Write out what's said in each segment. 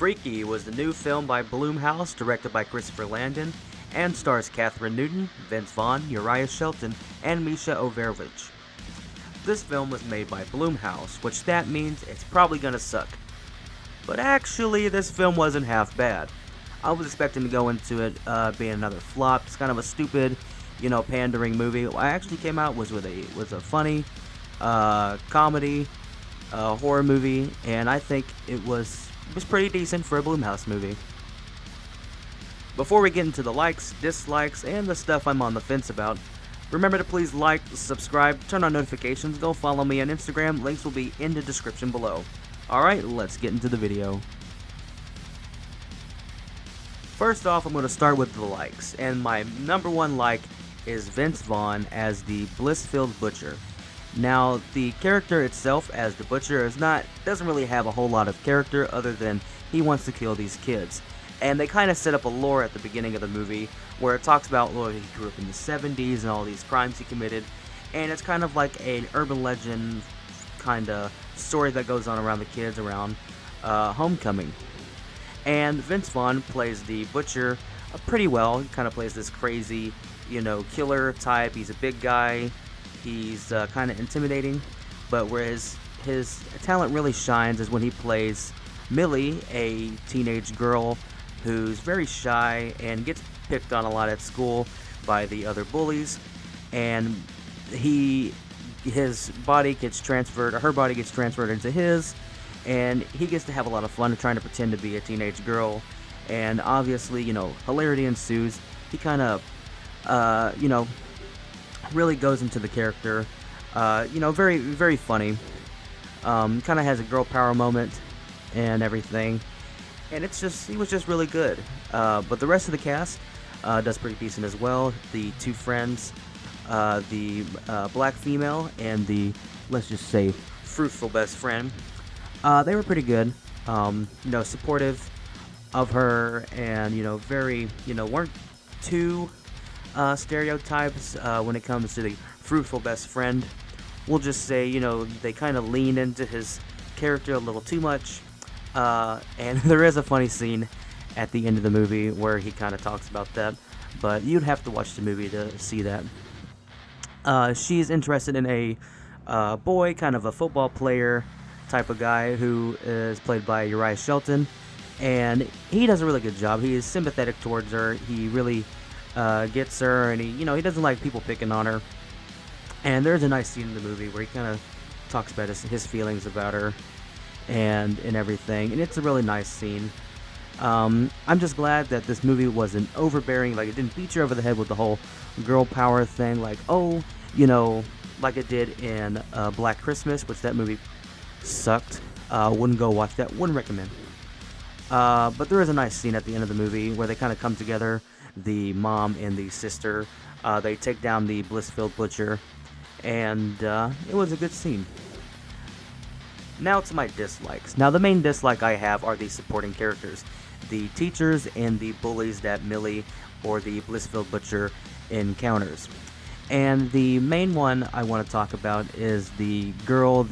Freaky was the new film by Blumhouse, directed by Christopher Landon, and stars Katherine Newton, Vince Vaughn, Uriah Shelton, and Misha Overovich. This film was made by Blumhouse, which that means it's probably gonna suck. But actually, this film wasn't half bad. I was expecting to go into it being another flop. It's kind of a stupid, pandering movie. I actually came out was a funny comedy horror movie, and I think it was pretty decent for a Blumhouse movie. Before we get into the likes, dislikes, and the stuff I'm on the fence about, remember to please like, subscribe, turn on notifications, go follow me on Instagram. Links will be in the description below. Alright, let's get into the video. First off, I'm going to start with the likes, and my number one like is Vince Vaughn as the Blissfield Butcher. Now, the character itself as the Butcher doesn't really have a whole lot of character other than he wants to kill these kids. And they kind of set up a lore at the beginning of the movie where it talks about, he grew up in the 70s and all these crimes he committed. And it's kind of like an urban legend kind of story that goes on around the kids around homecoming. And Vince Vaughn plays the Butcher pretty well. He kind of plays this crazy, killer type. He's a big guy. He's kind of intimidating, but where his talent really shines is when he plays Millie, a teenage girl who's very shy and gets picked on a lot at school by the other bullies, and her body gets transferred into his, and he gets to have a lot of fun trying to pretend to be a teenage girl, and obviously, hilarity ensues. He kind of, really goes into the character, very, very funny, kind of has a girl power moment and everything, and he was just really good, but the rest of the cast does pretty decent as well. The two friends, the black female and the, let's just say, fruitful best friend, they were pretty good, supportive of her, and, very, weren't too stereotypes when it comes to the fruitful best friend. We'll just say, they kind of lean into his character a little too much, and there is a funny scene at the end of the movie where he kind of talks about that, but you'd have to watch the movie to see that. She's interested in a boy, kind of a football player type of guy, who is played by Uriah Shelton, and he does a really good job. He is sympathetic towards her. He really gets her, and he doesn't like people picking on her. And there's a nice scene in the movie where he kind of talks about his feelings about her and everything, and it's a really nice scene. I'm just glad that this movie wasn't overbearing, like it didn't beat you over the head with the whole girl power thing, like like it did in Black Christmas, which that movie sucked. Wouldn't go watch that, wouldn't recommend. But there is a nice scene at the end of the movie where they kind of come together, the mom and the sister. They take down the Blissfield Butcher, and it was a good scene. Now to my dislikes. Now, the main dislike I have are the supporting characters, the teachers and the bullies that Millie or the Blissfield Butcher encounters. And the main one I want to talk about is the girl,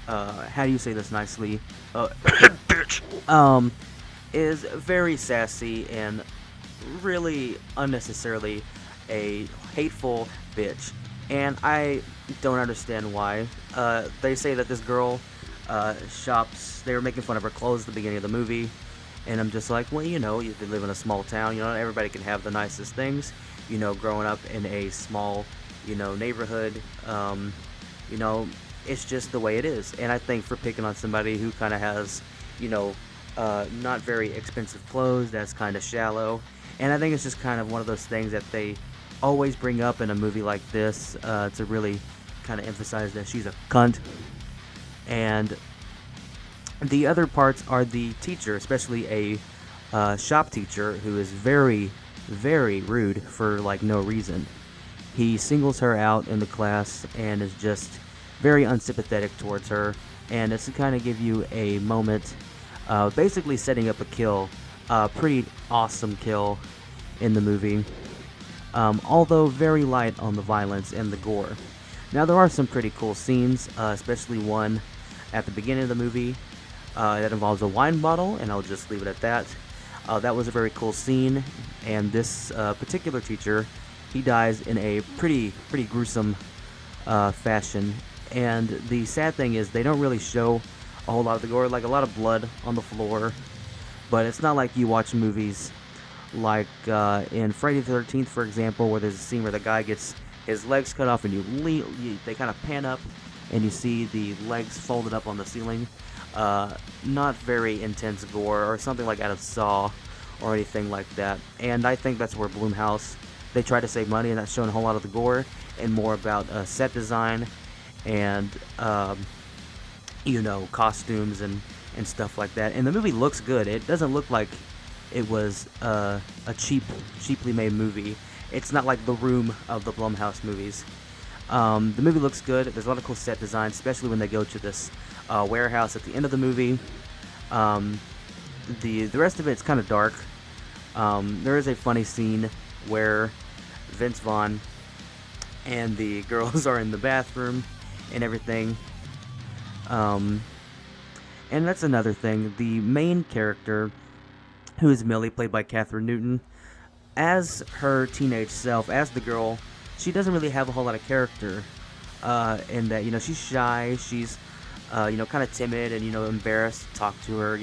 how do you say this nicely? Bitch! Is very sassy and really unnecessarily a hateful bitch. And I don't understand why. They say that this girl shops, they were making fun of her clothes at the beginning of the movie, and I'm just like, well, you live in a small town, not everybody can have the nicest things, growing up in a small, neighborhood, it's just the way it is. And I think for picking on somebody who kind of has, not very expensive clothes, that's kind of shallow, and I think it's just kind of one of those things that they always bring up in a movie like this to really kind of emphasize that she's a cunt. And the other parts are the teacher, especially a shop teacher who is very, very rude for no reason. He singles her out in the class and is just very unsympathetic towards her, and it's to kind of give you a moment, basically setting up a kill, pretty awesome kill in the movie, although very light on the violence and the gore. Now, there are some pretty cool scenes, especially one at the beginning of the movie that involves a wine bottle, and I'll just leave it at that. That was a very cool scene, and this particular teacher, he dies in a pretty gruesome fashion. And the sad thing is they don't really show a whole lot of the gore, like a lot of blood on the floor, but it's not like you watch movies like in Friday the 13th, for example, where there's a scene where the guy gets his legs cut off and they kind of pan up and you see the legs folded up on the ceiling. Not very intense gore, or something like out of Saw or anything like that. And I think that's where Blumhouse, they try to save money and not showing a whole lot of the gore and more about set design and costumes and stuff like that. And the movie looks good. It doesn't look like it was a cheaply made movie. It's not like The Room of the Blumhouse movies. The movie looks good. There's a lot of cool set design, especially when they go to this warehouse at the end of the movie. The rest of it's kind of dark. There is a funny scene where Vince Vaughn and the girls are in the bathroom and everything. And that's another thing. The main character, who is Millie, played by Kathryn Newton, as her teenage self, as the girl, she doesn't really have a whole lot of character. In that, she's shy, she's, kind of timid and, embarrassed to talk to her,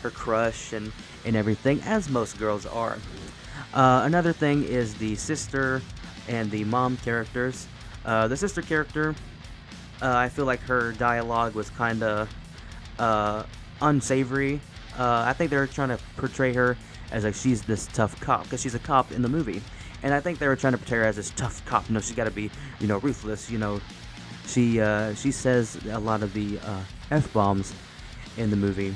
her crush and everything, as most girls are. Another thing is the sister and the mom characters. The sister character, I feel like her dialogue was kind of unsavory. I think they were trying to portray her as like she's this tough cop, because she's a cop in the movie. And I think they were trying to portray her as this tough cop. She's got to be, ruthless. She says a lot of the F-bombs in the movie.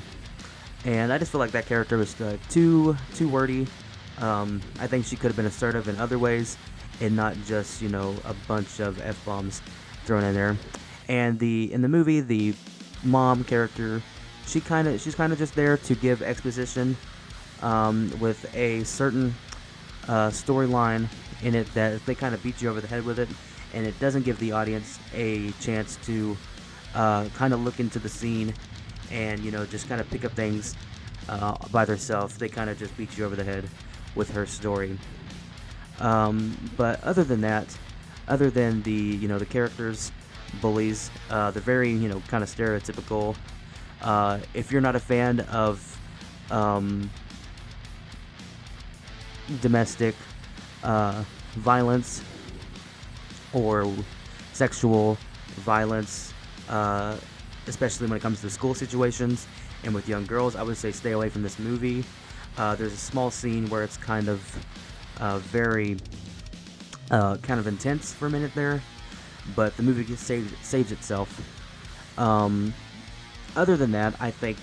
And I just feel like that character was too wordy. I think she could have been assertive in other ways and not just, a bunch of F-bombs thrown in there. And in the movie, the mom character, she's kind of just there to give exposition with a certain storyline in it that they kind of beat you over the head with it, and it doesn't give the audience a chance to kind of look into the scene and just kind of pick up things by themselves. They kind of just beat you over the head with her story. But other than that, other than the the characters, bullies, they're very kind of stereotypical. If you're not a fan of domestic violence or sexual violence, especially when it comes to school situations and with young girls, I would say stay away from this movie. There's a small scene where it's kind of very kind of intense for a minute there, but the movie saves itself. Other than that, I think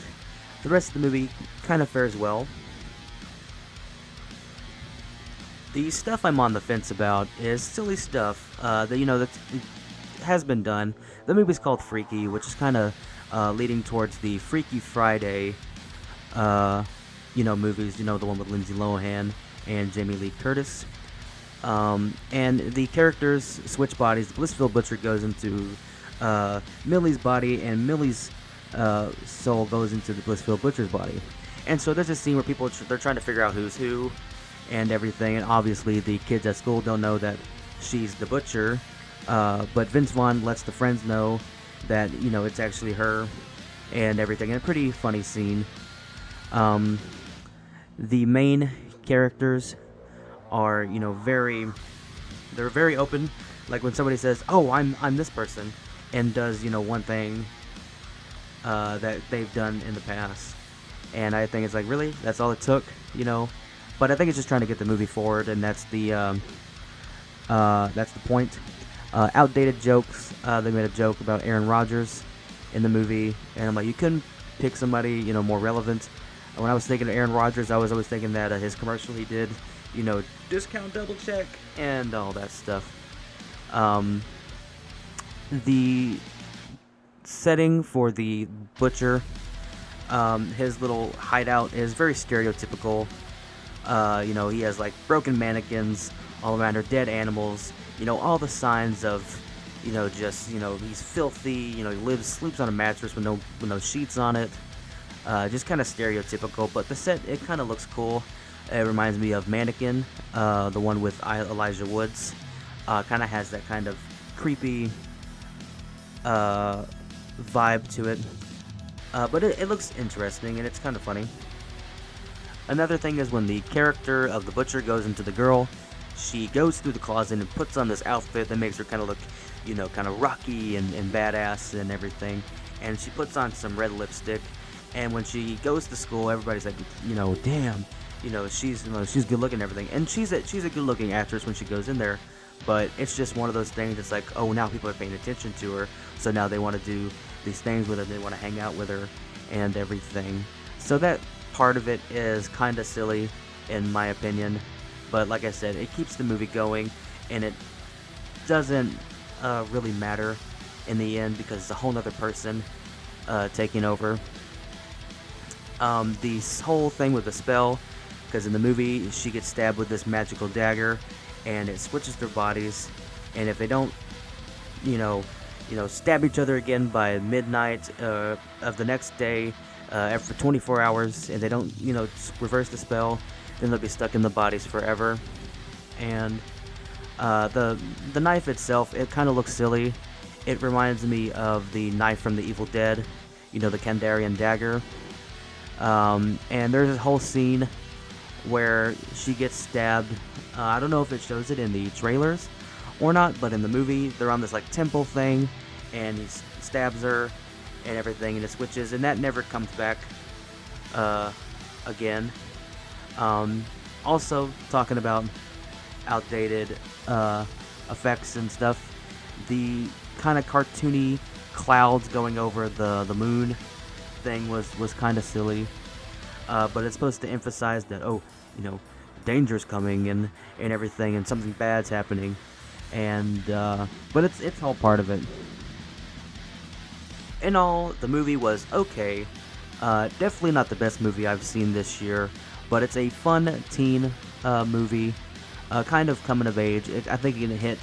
the rest of the movie kind of fares well. The stuff I'm on the fence about is silly stuff that has been done. The movie's called Freaky, which is kind of leading towards the Freaky Friday movies, the one with Lindsay Lohan and Jamie Lee Curtis. And the characters switch bodies. The Blissfield Butcher goes into Millie's body, and Millie's soul goes into the Blissfield Butcher's body. And so there's a scene where they're trying to figure out who's who and everything, and obviously the kids at school don't know that she's the Butcher, but Vince Vaughn lets the friends know that it's actually her and everything. And a pretty funny scene. The main characters are they're very open. Like when somebody says, "Oh, I'm this person," and does one thing that they've done in the past, and I think it's like, really, that's all it took, But I think it's just trying to get the movie forward, and that's the point. Outdated jokes. They made a joke about Aaron Rodgers in the movie, and I'm like, you couldn't pick somebody more relevant. When I was thinking of Aaron Rodgers, I was always thinking that his commercial he did, discount double check and all that stuff. The setting for the Butcher, his little hideout is very stereotypical. He has like broken mannequins all around, or dead animals, all the signs of, he's filthy, he sleeps on a mattress with no sheets on it. Just kind of stereotypical, but the set, it kind of looks cool. It reminds me of Mannequin, the one with Elijah Woods. Kind of has that kind of creepy vibe to it. But it looks interesting, and it's kind of funny. Another thing is when the character of the butcher goes into the girl, she goes through the closet and puts on this outfit that makes her kind of look, kind of rocky and badass and everything. And she puts on some red lipstick, and when she goes to school, everybody's like, damn, she's good looking and everything. And she's a good looking actress when she goes in there, but it's just one of those things. It's like, oh, now people are paying attention to her, so now they want to do these things with her. They want to hang out with her and everything. So that part of it is kind of silly, in my opinion. But like I said, it keeps the movie going, and it doesn't really matter in the end because it's a whole nother person taking over. The whole thing with the spell, because in the movie she gets stabbed with this magical dagger, and it switches their bodies, and if they don't, stab each other again by midnight of the next day, after 24 hours, and they don't, reverse the spell, then they'll be stuck in the bodies forever. And the knife itself, it kind of looks silly. It reminds me of the knife from the Evil Dead, the Kandarian dagger. And there's a whole scene where she gets stabbed. I don't know if it shows it in the trailers or not, but in the movie, they're on this like temple thing, and he stabs her and everything, and it switches, and that never comes back again. Also, talking about outdated effects and stuff, the kind of cartoony clouds going over the moon thing was kind of silly, but it's supposed to emphasize that, danger's coming and everything, and something bad's happening, and but it's all part of it. In all, the movie was okay. Definitely not the best movie I've seen this year, but it's a fun teen movie, kind of coming of age. I think it can hit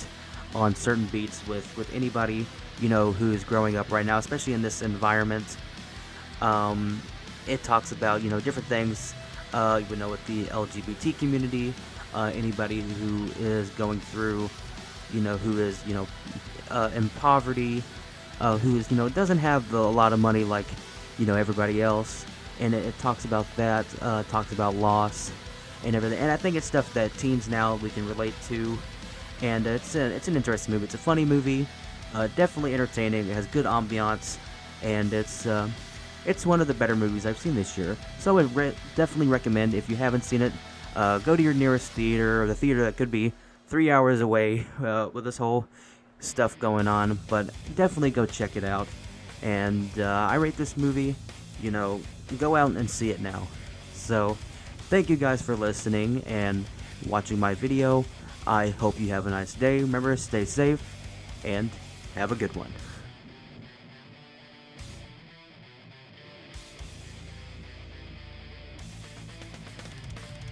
on certain beats with anybody, who's growing up right now, especially in this environment. It talks about, different things, with the LGBT community, anybody who is going through, who is, in poverty, who is, doesn't have a lot of money like, everybody else. And it talks about that, talks about loss and everything. And I think it's stuff that teens now we can relate to. And it's an interesting movie. It's a funny movie, definitely entertaining. It has good ambiance, and it's one of the better movies I've seen this year. So I definitely recommend, if you haven't seen it, go to your nearest theater, or the theater that could be 3 hours away with this whole stuff going on. But definitely go check it out. And I rate this movie, go out and see it now. So thank you guys for listening and watching my video. I hope you have a nice day. Remember, stay safe and have a good one.